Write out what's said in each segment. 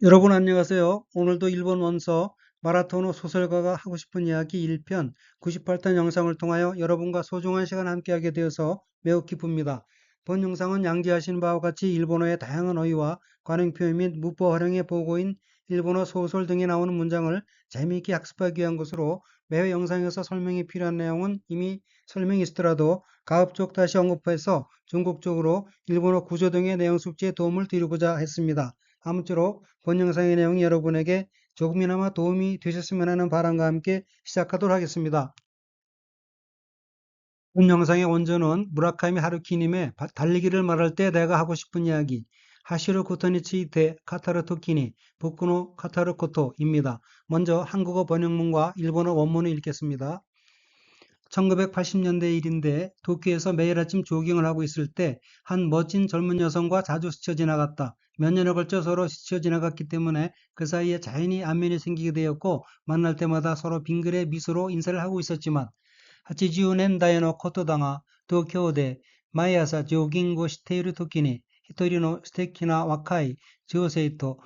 여러분 안녕하세요. 오늘도 일본 원서 마라토너 소설가가 하고 싶은 이야기 1편 98편 영상을 통하여 여러분과 소중한 시간 함께하게 되어서 매우 기쁩니다. 본 영상은 양지하신 바와 같이 일본어의 다양한 어휘와 관행 표현 및 문법 활용의 보고인 일본어 소설 등에 나오는 문장을 재미있게 학습하기 위한 것으로 매회 영상에서 설명이 필요한 내용은 이미 설명이 있더라도 가급적 다시 언급해서 중국적으로 일본어 구조 등의 내용 숙지에 도움을 드리고자 했습니다. 아무쪼록 본 영상의 내용이 여러분에게 조금이나마 도움이 되셨으면 하는 바람과 함께 시작하도록 하겠습니다. 본 영상의 원조는 무라카미 하루키님의 달리기를 말할 때 내가 하고 싶은 이야기 하시로 고토니치 대 카타르 토키니 부쿠노 카타르 코토입니다. 먼저 한국어 번역문과 일본어 원문을 읽겠습니다. 1980년대 일인데 도쿄에서 매일 아침 조깅을 하고 있을 때 한 멋진 젊은 여성과 자주 스쳐 지나갔다. 몇 년에 걸쳐 서로 스쳐 지나갔기 때문에 그 사이에 자연히 안면이 생기게 되었고 만날 때마다 서로 빙그레 미소로 인사를 하고 있었지만 80年代のことだが東京で毎朝ジョギングをしている時に一人の素敵な若い女性と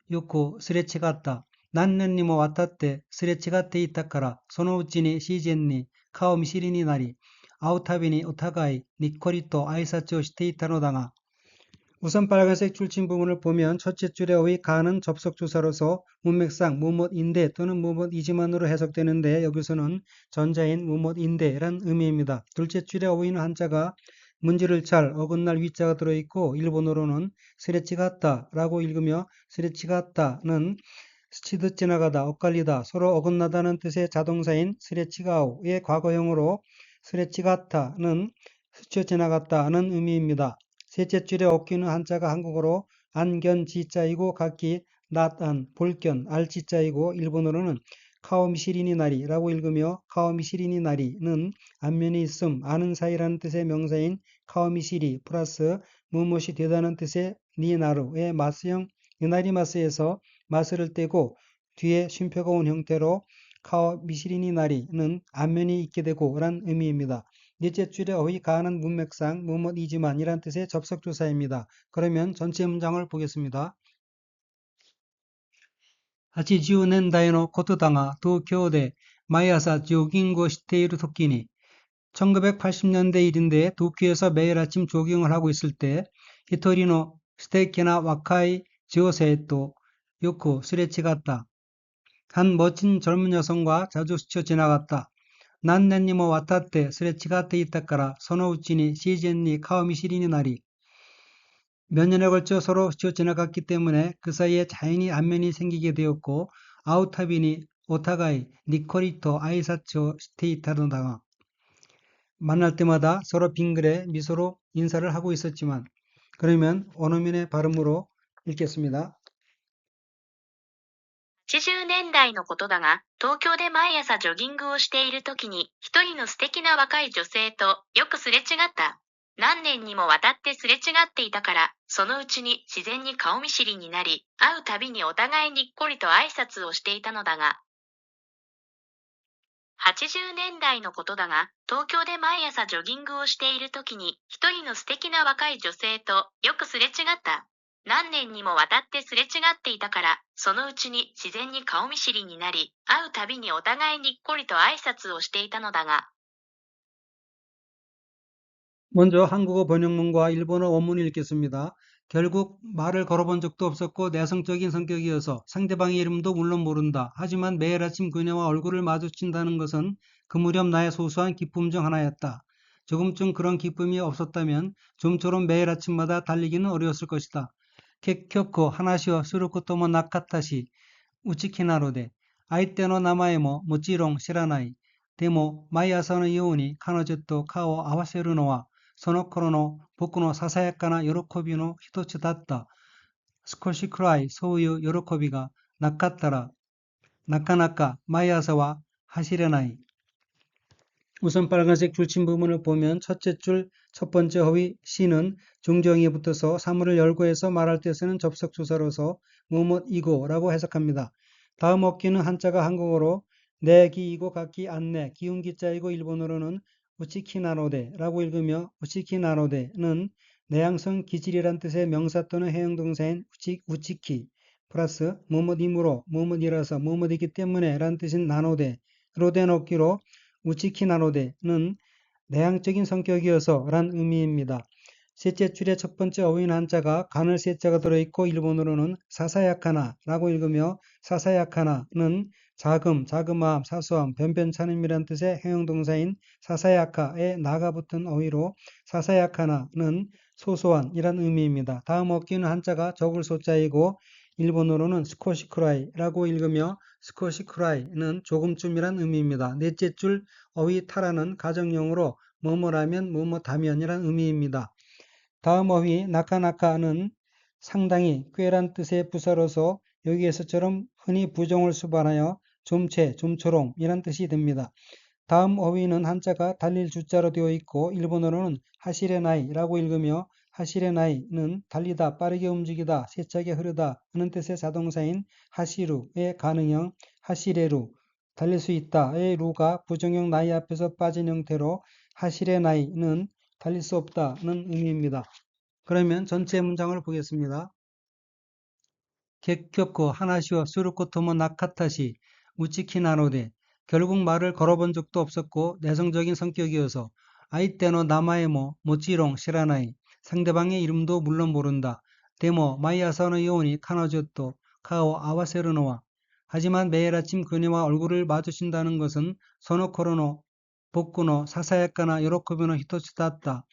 よくすれ違った。何年にもわたってすれ違っていたから、そのうちに自然に顔見知りになり、会うたびにお互いにっこりと挨拶をしていたのだが、우선 빨간색 줄침 부분을 보면 첫째 줄의 어휘 가는 접속조사로서 문맥상 무엇인데 또는 무엇이지만으로 해석되는데 여기서는 전자인 무엇인데란 의미입니다. 둘째 줄의 어휘는 한자가 문지를 잘 어긋날 위자가 들어있고 일본어로는 스레치가타 라고 읽으며 스레치가타는 스치듯 지나가다, 엇갈리다, 서로 어긋나다는 뜻의 자동사인 스레치가오의 과거형으로 스레치가타는 스쳐 지나갔다는 의미입니다. 셋째 줄의 어깨는 한자가 한국어로 안견지자이고 각기 낫안, 볼견, 알지자이고 일본어로는 카오미시리니 나리라고 읽으며 카오미시리니 나리는 안면이 있음, 아는 사이라는 뜻의 명사인 카오미시리 플러스 무엇이 되다는 뜻의 니나루의 마스형 이나리마스에서 마스를 떼고 뒤에 쉼표가 온 형태로 카오미시리니 나리는 안면이 있게 되고 란 의미입니다. 넷째 줄의 어휘 가는 문맥상 무엇이지만 이란 뜻의 접속조사입니다. 그러면 전체 문장을 보겠습니다. 80年代のことだが東京で毎朝ジョギングをしている時に 1980년대 일인데 도쿄에서 매일 아침 조깅을 하고 있을 때 히토리노 스테키나 와카이 지오세또 요코 스레치갔다. 한 멋진 젊은 여성과 자주 스쳐 지나갔다. 何年にもわたってすれ違っていたからそのうちに自然に顔見知りになり 몇 년에 걸쳐 서로 스쳐 지나갔기 때문에 그 사이에 자연히 안면이 생기게 되었고 아우타비니 오타가이 니코리토 아이사츠오 시테이타노다가 만날 때마다 서로 빙그레 미소로 인사를 하고 있었지만 그러면 원어민의 발음으로 읽겠습니다. 80年代のことだが、東京で毎朝ジョギングをしている時に、一人の素敵な若い女性とよくすれ違った。何年にもわたってすれ違っていたから、そのうちに自然に顔見知りになり、会うたびにお互いにっこりと挨拶をしていたのだが、80年代のことだが、東京で毎朝ジョギングをしている時に、一人の素敵な若い女性とよくすれ違った。何年にもわたってすれ違っていたから、そのうちに自然に顔見知りになり、会うたびにお互いにっこりと挨拶をしていたのだが、 먼저 한국어 번역문과 일본어 원문을 읽겠습니다. 결국 말을 걸어본 적도 없었고 내성적인 성격이어서 상대방의 이름도 물론 모른다. 하지만 매일 아침 그녀와 얼굴을 마주친다는 것은 그 무렵 나의 소소한 기쁨 중 하나였다. 조금쯤 그런 기쁨이 없었다면 좀처럼 매일 아침마다 달리기는 어려웠을 것이다. 객結構 話をすることもなかったし、内気なので、相手の名前ももちろん知らない。でも、毎朝のように彼女と顔を合わせるのは、その頃の僕のささやかな喜びの一つだった。少しくらいそういう喜びがなかったら、なかなか毎朝は走れない。 우선 빨간색 줄침 부분을 보면 첫째 줄 첫 번째 허위 시는 중정이 붙어서 사물을 열고 해서 말할 때 쓰는 접속조사로서 뭐뭐이고 라고 해석합니다. 다음 어기는 한자가 한국어로 내기이고 각기 안내, 기운기자이고 일본어로는 우치키나노데 라고 읽으며 우치키나노데는 내향성 기질이란 뜻의 명사 또는 해용동사인 우치키, 플러스 뭐뭐임으로 뭐뭐이라서 뭐뭐이기 때문에 라는 뜻인 나노데 로데 놓기로 우치키 나노데는 내향적인 성격이어서 란 의미입니다. 셋째 줄의 첫 번째 어휘인 한자가 간을 세자가 들어있고 일본어로는 사사야카나라고 읽으며 사사야카나는 자금, 자그마함, 사소함, 변변찮음이란 뜻의 형용동사인 사사야카에 나가 붙은 어휘로 사사야카나는 소소한이란 의미입니다. 다음 어귀는 한자가 적을 소자이고 일본어로는 스코시크라이라고 읽으며 스코시크라이는 조금쯤이란 의미입니다. 넷째 줄 어휘 타라는 가정용으로 뭐뭐라면 뭐뭐다면이란 의미입니다. 다음 어휘 나카나카는 상당히 꽤란 뜻의 부사로서 여기에서처럼 흔히 부정을 수반하여 좀채, 좀처럼이란 뜻이 됩니다. 다음 어휘는 한자가 달릴 주자로 되어 있고 일본어로는 하시레나이라고 읽으며 하시레나이는 달리다, 빠르게 움직이다, 세차게 흐르다 하는 뜻의 자동사인 하시루의 가능형 하시레루, 달릴 수 있다의 루가 부정형 나이 앞에서 빠진 형태로 하시레나이는 달릴 수 없다는 의미입니다. 그러면 전체 문장을 보겠습니다. 객격코 하나시와 수르코토모 나카타시 우치키나노데 결국 말을 걸어본 적도 없었고 내성적인 성격이어서 아이때노 나마에모 모찌롱 시라나이 상대방의 이름도 물론 모른다. 데모 마이아사노 요원이 카노조또 카오 아와세르노와 하지만 매일 아침 그녀와 얼굴을 마주친다는 것은 소노코로노 복구노 사사야카나 요로코비노 히토츠다った.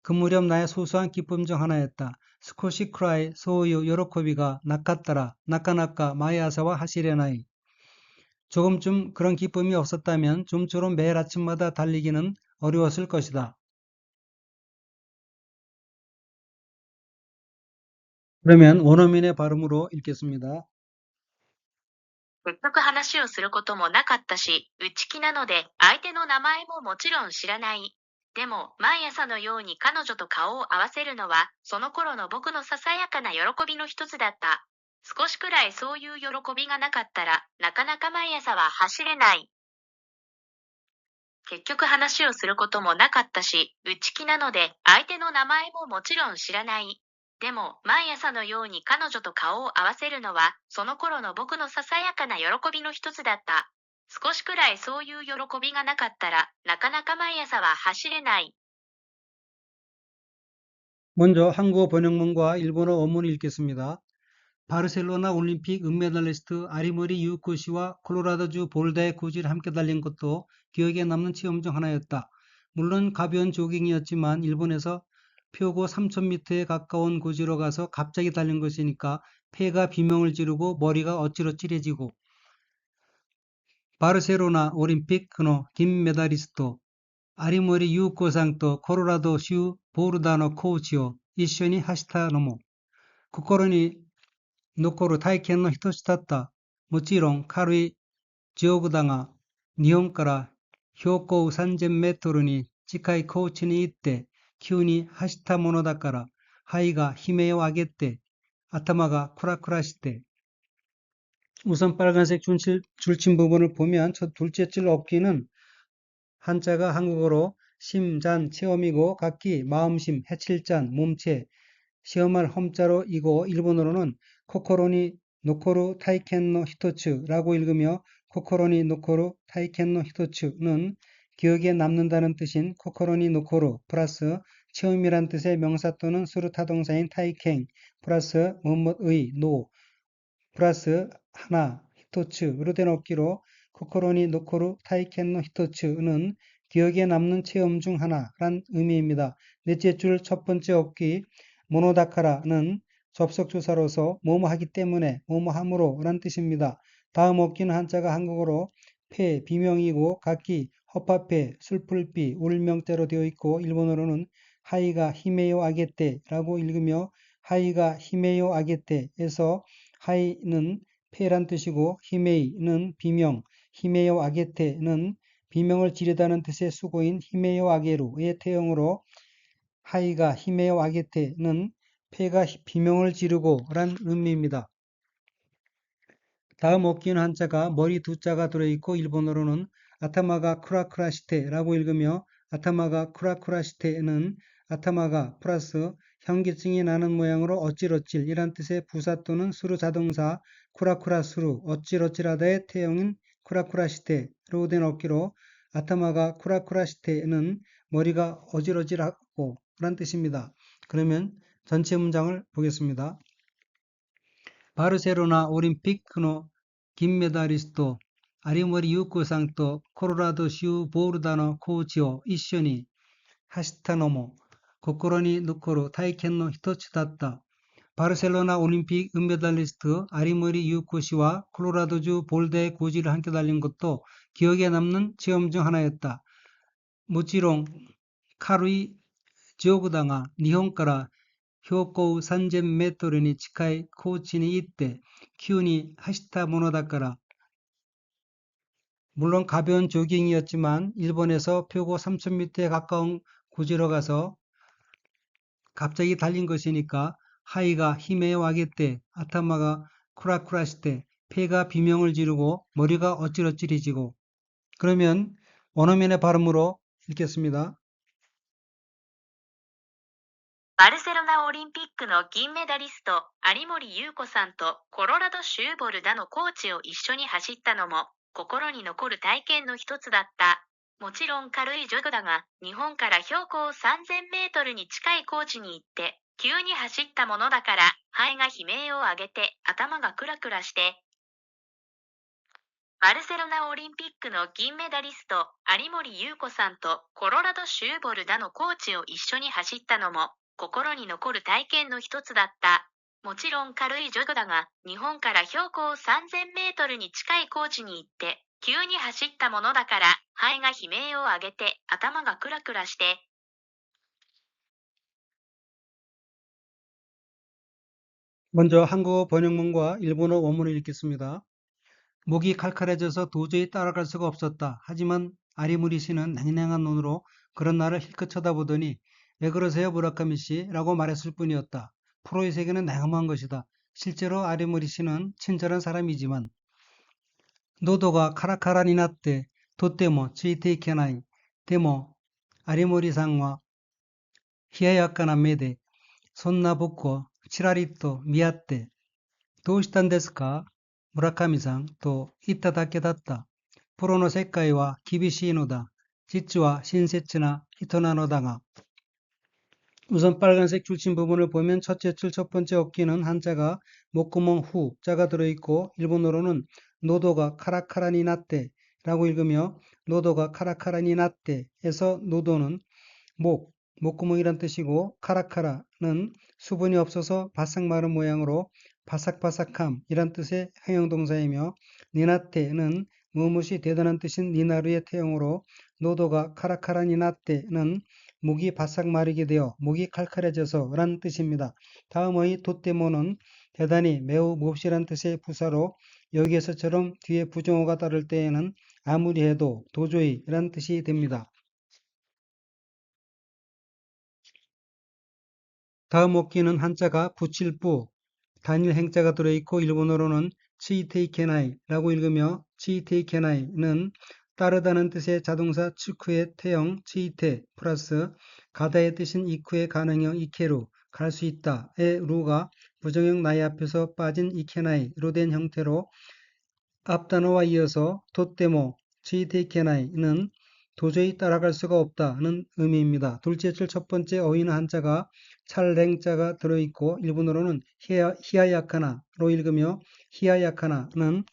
그 무렵 나의 소소한 기쁨 중 하나였다. 스코시 크라이 소유 요로코비가 나카따라 나카나카 마이아사와 하시레나이. 조금쯤 그런 기쁨이 없었다면 좀처럼 매일 아침마다 달리기는 어려웠을 것이다. 그러면 원어민의 발음으로 읽겠습니다. 結局話をすることもなかったし、内気なので、相手の名前ももちろん知らない。でも、毎朝のように彼女と顔を合わせるのは、その頃の僕のささやかな喜びの一つだった。少しくらいそういう喜びがなかったら、なかなか毎朝は走れない。結局話をすることもなかったし、内気なので、相手の名前ももちろん知らない。でも、毎朝のように彼女と顔を合わせるのは、その頃の僕のささやかな喜びの一つだった。少しくらいそういう喜びがなかったら、なかなか毎朝は走れない。 먼저 한국어 번역문과 일본어 원문을 읽겠습니다. 바르셀로나 올림픽 은메달리스트 아리모리 유코시와 콜로라도주 볼더의 고지를 함께 달린 것도 기억에 남는 체험 중 하나였다. 물론 가벼운 조깅이었지만 일본에서 표고 3000m에 가까운 고지로 가서 갑자기 달린 것이니까 폐가 비명을 지르고 머리가 어찌로 찌려지고 바르셀로나 올림픽 그노 김메달리스트 아리모리 유코상또 콜로라도州 보르다노 코우치오 이쇼니 하시타のも 心に残る体験の一つだった。もちろん軽いジョグだが、日本から標高3000メートルに近い高地に行って急に走ったものだから、肺が悲鳴を上げて、頭がクラクラして。 우선 빨간색 줄친 부분을 보면 첫 둘째 줄 어깨는 한자가 한국어로 심잔 체험이고 각기 마음심 해칠잔 몸체 시험할 험자로 이고 일본어로는 코코로니 노코루 타이켄노 히토츠라고 읽으며 코코로니 노코루 타이켄노 히토츠는 기억에 남는다는 뜻인 코코로니 노코루 플러스 체험이란 뜻의 명사 또는 수루타동사인 타이켄 플러스 뭐뭐의 노 플러스 하나 히토츠로 된 어기로 코코로니 노코루 타이켄노 히토츠는 기억에 남는 체험 중 하나란 의미입니다. 넷째 줄 첫 번째 어기 모노다카라는 접속조사로서 뭐뭐 하기 때문에 뭐뭐 함으로 란 뜻입니다. 다음 어기는 한자가 한국어로 폐, 비명이고 각기 허파페, 술풀비, 울명자로 되어 있고 일본어로는 하이가 히메요 아게떼라고 읽으며 하이가 히메요 아게떼에서 하이는 폐란 뜻이고 히메이는 비명, 히메요 아게테는 비명을 지르다는 뜻의 수고인 히메요 아게루의 태형으로 하이가 히메요 아게테는 폐가 비명을 지르고 란 의미입니다. 다음 어기는 한자가 머리 두 자가 들어있고 일본어로는 아타마가 쿠라쿠라시테라고 읽으며 아타마가 쿠라쿠라시테는 아타마가 플러스 현기증이 나는 모양으로 어찔어찔 이란 뜻의 부사 또는 수루 자동사 쿠라쿠라 수루 어찔어찔하다의 태형인 쿠라쿠라시테로 된 어깨로 아타마가 쿠라쿠라시테는 머리가 어질어질하고 란 뜻입니다. 그러면 전체 문장을 보겠습니다. 바르셀로나 올림픽の銀メダリスト有森裕子さんとコロラド州ボールダのコーチを一緒に走ったのも心に残る体験の一つだった。 바르셀로나 올림픽 은메달리스트 아리머리 유코 씨와 콜로라도주 볼드의 고지를 함께 달린 것도 기억에 남는 체험 중 하나였다. もちろん軽いジョグだが、日本から標高3000メートルに近い高地に行って急に走ったものだから、 물론 가벼운 조깅이었지만 일본에서 표고 3000m에 가까운 고지로 가서 갑자기 달린 것이니까 하이가 히메에 와겠대. 아타마가 쿠라쿠라시대. 폐가 비명을 지르고 머리가 어찔어찔해지고. 그러면 원어민의 발음으로 읽겠습니다. バルセロナオリンピックの銀メダリスト、有森裕子さんとコロラド州ボルダのコーチを一緒に走ったのも、心に残る体験の一つだった。もちろん軽いジョグだが、日本から標高3000メートルに近い高地に行って、急に走ったものだから、肺が悲鳴を上げて、頭がクラクラして。バルセロナオリンピックの銀メダリスト、有森裕子さんとコロラド州ボルダのコーチを一緒に走ったのも、心に残る体験の一つだった。もちろん軽いジョグだが、日本から標高3000メートルに近い高地に行って、急に走ったものだから、肺が悲鳴を上げて、頭がクラクラして。 먼저 한국어 번역문과 일본어 원문을 읽겠습니다. 목이 칼칼해져서 도저히 따라갈 수가 없었다. 하지만 아리무리 씨는 냉랭한 눈으로 그런 나를 힐끗 쳐다보더니 왜 그러세요, 무라카미 씨? 라고 말했을 뿐이었다. 프로의 세계는 냉엄한 것이다. 실제로 아리무리 씨는 친절한 사람이지만 노도가 카라카라니 나tte 도테모 츠이테이케나이 데모 아리모리상과 히야야카나 메데 손나 붙고 치라리또 미야tte 도우시탄 데스か 무라카미さん と言っただけだった。プロの世界は厳しいのだ。実は親切な人なのだが。 우선 빨간색 줄침 부분을 보면 첫째 줄 첫 번째 어깨는 한자가 목구멍 후 자가 들어있고 일본어로는 노도가 카라카라니 나떼 라고 읽으며 노도가 카라카라니 나떼에서 노도는 목구멍이란 뜻이고 카라카라는 수분이 없어서 바싹 마른 모양으로 바삭바삭함 이란 뜻의 형용동사이며 니나떼는 무엇이 대단한 뜻인 니나루의 태형으로 노도가 카라카라니 나떼는 목이 바싹 마르게 되어 목이 칼칼해져서 란 뜻입니다. 다음의 도테모는 대단히 매우 몹시란 뜻의 부사로 여기에서처럼 뒤에 부정어가 따를 때에는 아무리 해도 도저히 란 뜻이 됩니다. 다음 어깨는 한자가 붙일부 단일 행자가 들어있고 일본어로는 치이테이케나이라고 읽으며 치이테이케나이는 따르다는 뜻의 자동사 츠쿠의 태형 치이테 플러스 가다의 뜻인 이쿠의 가능형 이케루 갈 수 있다의 루가 부정형 나이 앞에서 빠진 이케나이로 된 형태로 앞 단어와 이어서 도테모 치이테이케나이는 도저히 따라갈 수가 없다는 의미입니다. 둘째 줄 첫 번째 어휘는 한자가 찰랭자가 들어있고 일본어로는 히야야카나로 읽으며 히야야카나는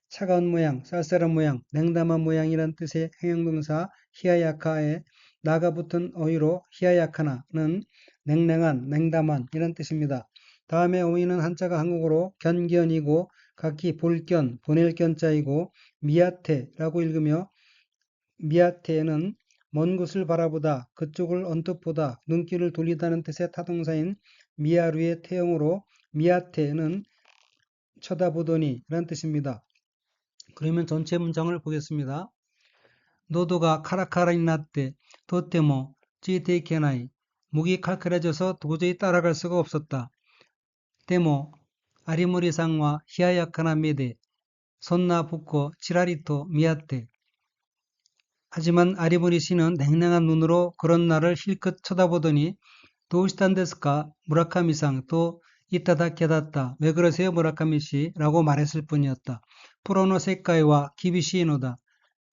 차가운 모양, 쌀쌀한 모양, 냉담한 모양이란 뜻의 형용동사 히야야카에 나가 붙은 어휘로 히야야카나는 냉랭한, 냉담한 이란 뜻입니다. 다음에 어휘는 한자가 한국어로 견견이고 각기 볼견, 보낼 견자이고 미야테라고 읽으며 미야테는 먼 곳을 바라보다, 그쪽을 언뜻 보다, 눈길을 돌리다는 뜻의 타동사인 미야루의 태형으로 미야테는 쳐다보더니 라는 뜻입니다. 그러면 전체 문장을 보겠습니다. 노도가 카라카라니 나tte 도테모 찌테이케나이 목이 칼칼해져서 도저히 따라갈 수가 없었다. 데모 아리모리상과 히야야카나 메데 손나 붙고 치라리토 미야테 하지만 아리모리 씨는 냉랭한 눈으로 그런 나를 힐끗 쳐다보더니 どうしたんですか? 무라카미さん 또 이타다ケだった. 왜 그러세요, 무라카미 씨? 라고 말했을 뿐이었다. 프로의 세계와 기비시노다.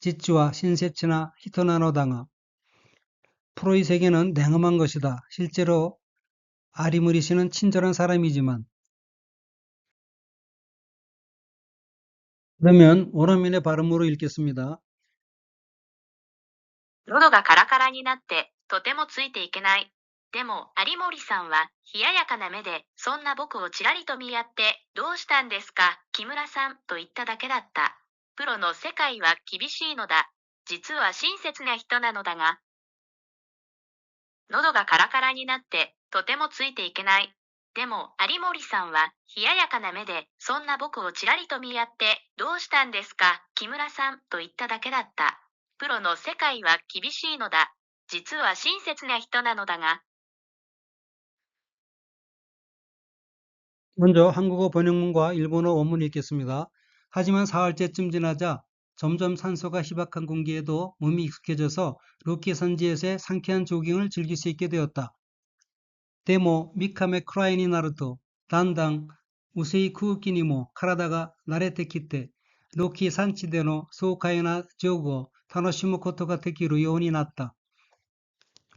지치와 신세치나 히토나노다가. 프로의 세계는 냉엄한 것이다. 실제로 아리무리 씨는 친절한 사람이지만. 그러면 원어민의 발음으로 읽겠습니다. 喉がカラカラになってとてもついていけない。でも有森さんは冷ややかな目でそんな僕をちらりと見合ってどうしたんですか木村さんと言っただけだった。プロの世界は厳しいのだ。実は親切な人なのだが。喉がカラカラになってとてもついていけない。でも有森さんは冷ややかな目でそんな僕をちらりと見合ってどうしたんですか木村さんと言っただけだった。プロの世界は厳しいのだ。実は親切な人なのだが。 먼저 한국어 번역문과 일본어 원문 읽겠습니다. 하지만 사흘째쯤 지나자 점점 산소가 희박한 공기에도 몸이 익숙해져서 로키 선지에서의 상쾌한 조깅을 즐길 수 있게 되었다. 데모 미카메 크라이니 나루토 단당 우세이 쿠우키니모 카라다가 나레테 키테 로키 산치데노 소카이나 조고 타노시무 코토가 되기로 요원이 났다.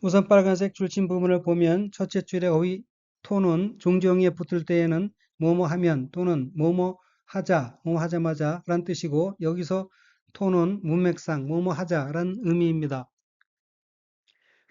우선 빨간색 줄침 부분을 보면 첫째 줄의 어휘 톤은 종지형에 붙을 때에는 뭐뭐 하면 또는 뭐뭐 하자, 뭐뭐 하자마자 란 뜻이고 여기서 톤은 문맥상 뭐뭐 하자 란 의미입니다.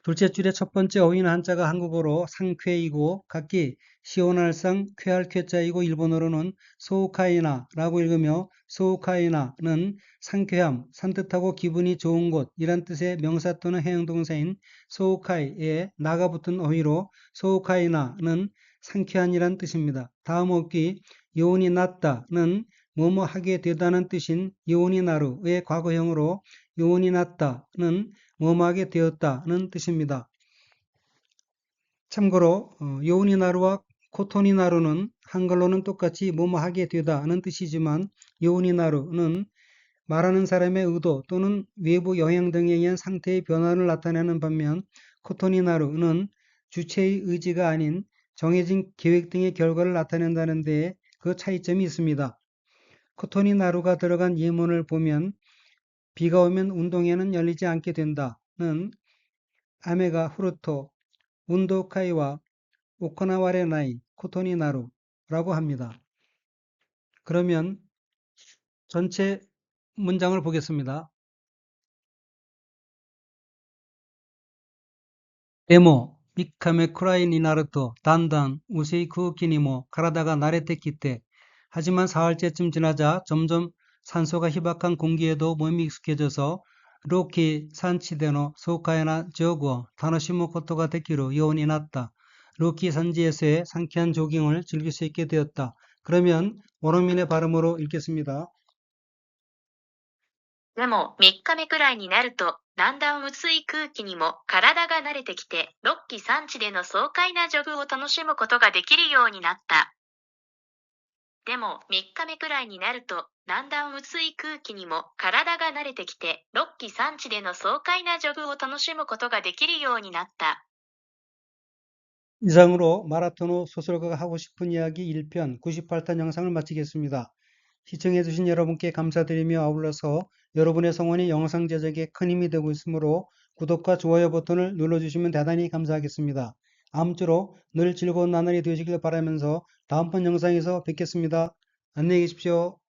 둘째 줄의 첫 번째 어휘는 한자가 한국어로 상쾌이고 각기 시원할상 쾌할 쾌자이고 일본어로는 소우카이나 라고 읽으며 소우카이나는 상쾌함, 산뜻하고 기분이 좋은 곳 이란 뜻의 명사 또는 해양동사인 소우카이에 나가 붙은 어휘로 소우카이나는 상쾌한이란 뜻입니다. 다음 어휘 요온이 났다는 뭐뭐 하게 되다는 뜻인 요온이 나루의 과거형으로 요온이 났다는 뭐뭐 하게 되었다는 뜻입니다. 참고로 요온이 나루와 코토니 나루는 한글로는 똑같이 뭐뭐 하게 되다는 뜻이지만 요온이 나루는 말하는 사람의 의도 또는 외부 영향 등에 의한 상태의 변화를 나타내는 반면 코토니 나루는 주체의 의지가 아닌 정해진 계획 등의 결과를 나타낸다는 데에 그 차이점이 있습니다. 코토니 나루가 들어간 예문을 보면 비가 오면 운동회는 열리지 않게 된다는 아메가 후르토 운도카이와 오코나와레나이 코토니 나루라고 합니다. 그러면 전체 문장을 보겠습니다. 데모 미카메 쿠라이になるとだんだん薄い空気にも体が慣れてきて 하지만 사흘째쯤 지나자 점점 산소가 희박한 공기에도 몸이 익숙해져서 로키 산치데노 소카에나 저거 타노시무 코토가 되기로 요원이 났다. 로키 산지에서의 상쾌한 조깅을 즐길 수 있게 되었다. 그러면 원어민의 발음으로 읽겠습니다. でも3日目くらいになるとだんだん薄い空気にも体が慣れてきてロッキ山地での爽快なジョグを楽しむことができるようになった。でも3日目くらいになるとだんだん薄い空気にも体が慣れてきてロッキ山地での爽快なジョグを楽しむことができるようになった。 이상으로 마라톤 후 소설가가 하고 싶은 이야기 1편 98탄 영상을 마치겠습니다. 시청해주신 여러분께 감사드리며 아울러서 여러분의 성원이 영상 제작에 큰 힘이 되고 있으므로 구독과 좋아요 버튼을 눌러주시면 대단히 감사하겠습니다. 아무쪼록 늘 즐거운 나날이 되시길 바라면서 다음번 영상에서 뵙겠습니다. 안녕히 계십시오.